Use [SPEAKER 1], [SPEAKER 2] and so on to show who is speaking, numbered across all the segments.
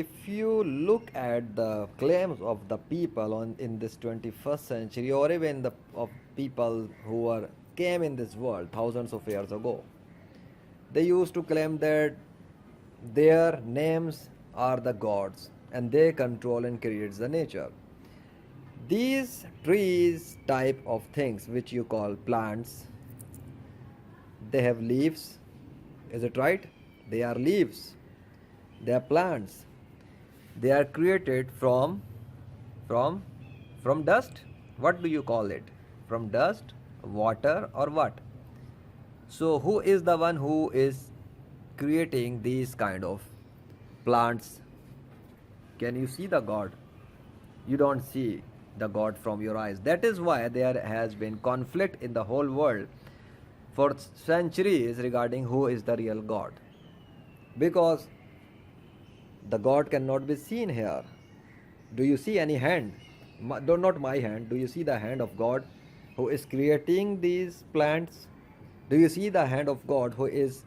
[SPEAKER 1] if you look at the claims of the people in this 21st century, or even the of people who were came in this world thousands of years ago, they used to claim that their names are the gods and they control and create the nature. These trees type of things which you call plants, they have leaves. Is it right? They are leaves. They are plants. They are created from from dust. What do you call it? From dust, water, or what? So who is the one who is creating these kind of plants? Can you see the god? You don't see the god from your eyes. That is why there has been conflict in the whole world for centuries regarding who is the real god, because the god cannot be seen here. Do you see any hand? Not my hand. Do you see the hand of god who is creating these plants? Do you see the hand of god who is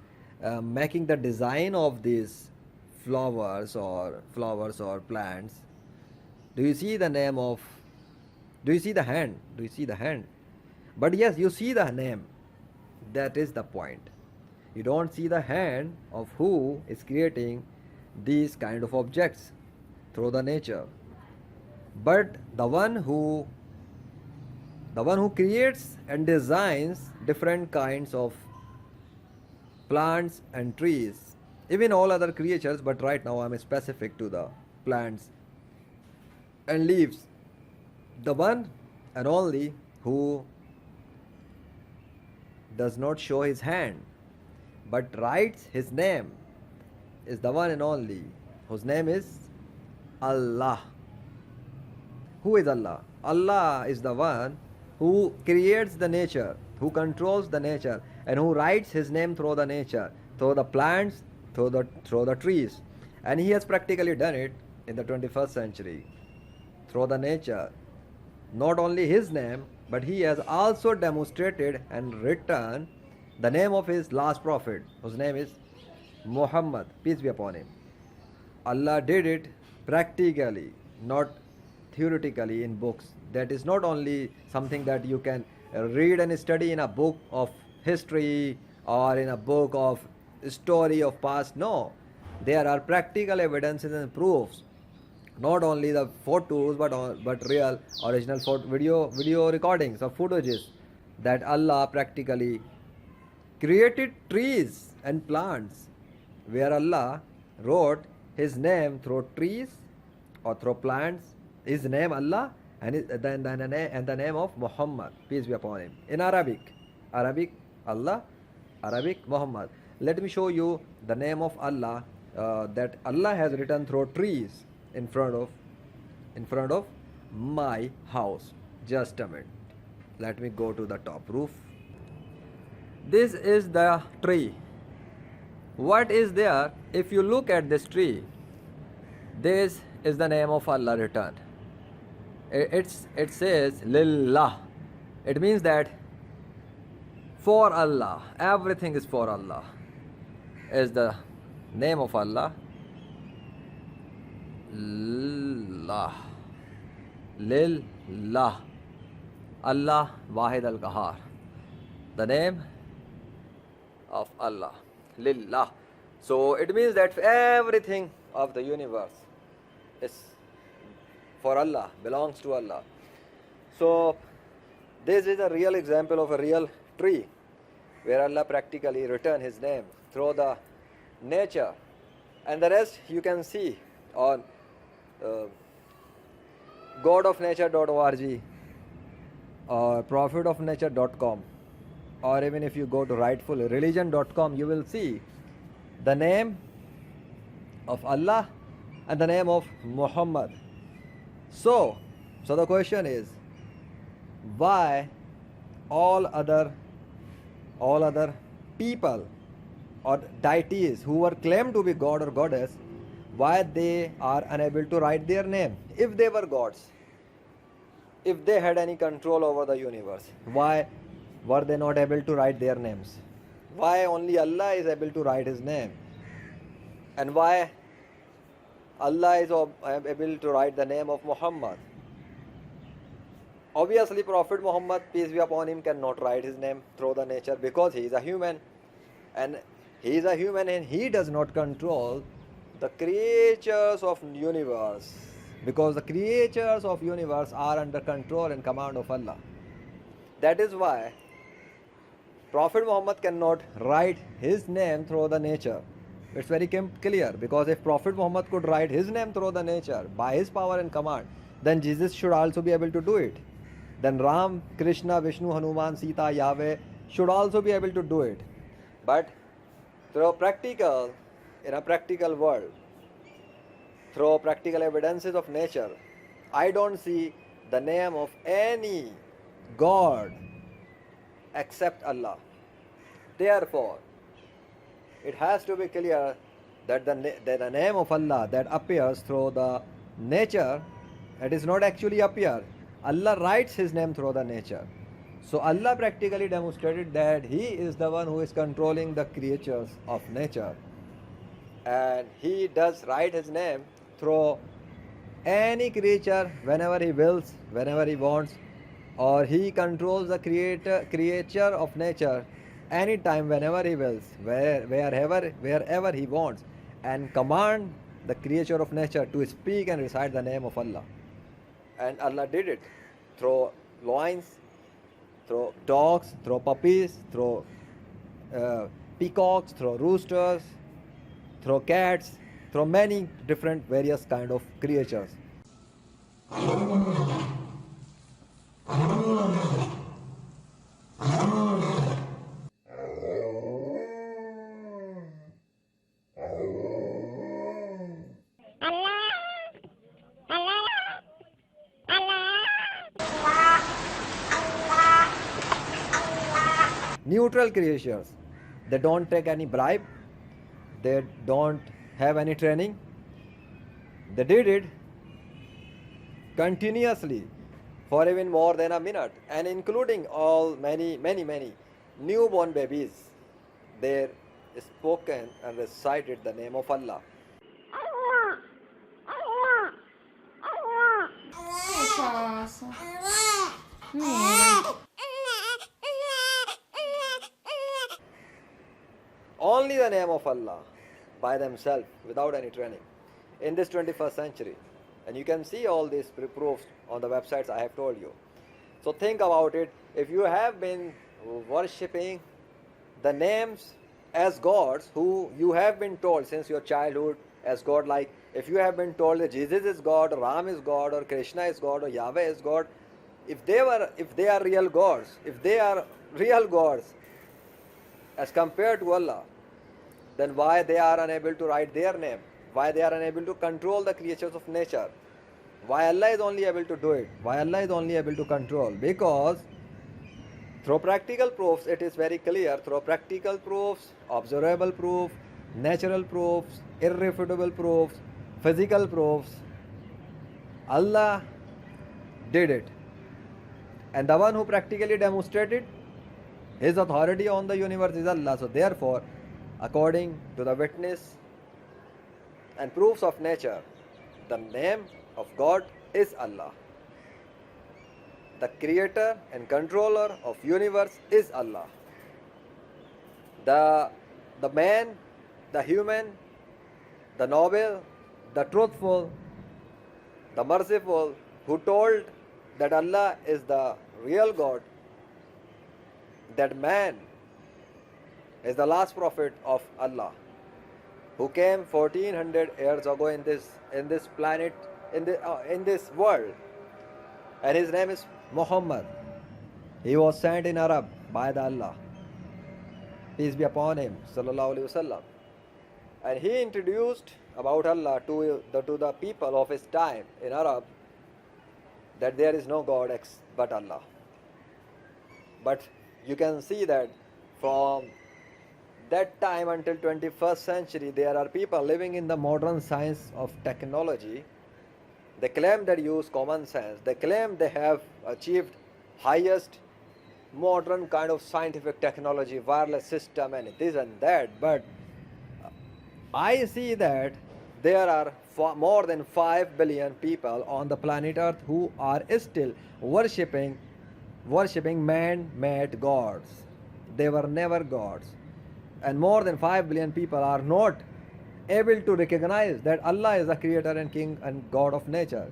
[SPEAKER 1] making the design of these flowers or plants? Do you see the name of, do you see the hand? Do you see the hand? But yes, you see the name. That is the point. You don't see the hand of who is creating these kind of objects through the nature. But the one who creates and designs different kinds of plants and trees, even all other creatures, but right now I'm specific to the plants and leaves. The one and only who does not show his hand but writes his name is the one and only whose name is Allah. Who is Allah? Allah is the one who creates the nature, who controls the nature, and who writes his name through the nature, through the plants, through the trees. And he has practically done it in the 21st century through the nature. Not only his name, but he has also demonstrated and written the name of his last prophet, whose name is Muhammad, peace be upon him. Allah did it practically, not theoretically in books. That is not only something that you can read and study in a book of history or in a book of story of past. No, there are practical evidences and proofs. Not only the photos, but real original video recordings of footages that Allah practically created trees and plants, where Allah wrote his name through trees or through plants, his name Allah, and the name of Muhammad, peace be upon him, in Arabic Allah, Arabic Muhammad. Let me show you the name of Allah that Allah has written through trees in front of my house. Just a minute, let me go to the top roof. This is the tree. What is there? If you look at this tree, this is the name of Allah written. It says Lillah. It means that for Allah, everything is for Allah, is the name of Allah. Lillah, Lillah, Allah Wahid al Qahar, the name of Allah, Lillah. So it means that everything of the universe is for Allah, belongs to Allah. So this is a real example of a real tree where Allah practically written his name through the nature, and the rest you can see on godofnature.org or prophetofnature.com, or even if you go to rightfulreligion.com, you will see the name of Allah and the name of Muhammad. So the question is, why all other people or deities who were claimed to be god or goddess, why they are unable to write their name? If they were gods, if they had any control over the universe, why were they not able to write their names? Why only Allah is able to write his name? And why Allah is able to write the name of Muhammad. Obviously, Prophet Muhammad, peace be upon him, cannot write his name through the nature because he is a human. And he is a human and he does not control the creatures of universe, because the creatures of universe are under control and command of Allah. That is why Prophet Muhammad cannot write his name through the nature. It's very clear, because if Prophet Muhammad could write his name through the nature by his power and command, then Jesus should also be able to do it. Then Ram, Krishna, Vishnu, Hanuman, Sita, Yahweh should also be able to do it. But through practical, in a practical world, through practical evidences of nature, I don't see the name of any God except Allah. Therefore, it has to be clear that the name of Allah that appears through the nature, it is not actually appear. Allah writes his name through the nature. So Allah practically demonstrated that he is the one who is controlling the creatures of nature. And he does write his name through any creature whenever he wills, whenever he wants, or he controls the creature of nature anytime, whenever he wills, wherever he wants, and command the creature of nature to speak and recite the name of Allah. And Allah did it through lions, through dogs, through puppies, through peacocks, through roosters, through cats, through many different various kind of creatures. Neutral creatures, they don't take any bribe, they don't have any training, they did it continuously for even more than a minute, and including all many newborn babies, they spoken and recited the name of Allah. Only the name of Allah by themselves without any training in this 21st century. And you can see all these proofs on the websites I have told you. So think about it. If you have been worshipping the names as gods who you have been told since your childhood as God, like if you have been told that Jesus is God, Ram is God, or Krishna is God, or Yahweh is God, if they are real gods, as compared to Allah, then why they are unable to write their name? Why they are unable to control the creatures of nature? Why Allah is only able to do it? Why Allah is only able to control? Because through practical proofs, it is very clear. Through practical proofs, observable proofs, natural proofs, irrefutable proofs, physical proofs, Allah did it. And the one who practically demonstrated his authority on the universe is Allah. So therefore, according to the witness and proofs of nature, the name of God is Allah. The creator and controller of universe is Allah. The man, the human, the noble, the truthful, the merciful, who told that Allah is the real God, that man is the last prophet of Allah, who came 1400 years ago in this planet, in this world, and his name is Muhammad. He was sent in Arab by the Allah, peace be upon him, sallallahu alaihi wasallam, and he introduced about Allah to the people of his time in Arab, that there is no God but Allah. But you can see that from that time until 21st century, there are people living in the modern science of technology. They claim they use common sense. They claim they have achieved highest modern kind of scientific technology, wireless system and this and that. But I see that There are more than 5 billion people on the planet Earth who are still worshipping man-made gods. They were never gods. And more than 5 billion people are not able to recognize that Allah is the creator and king and god of nature.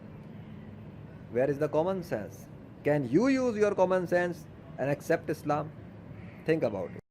[SPEAKER 1] Where is the common sense? Can you use your common sense and accept Islam? Think about it.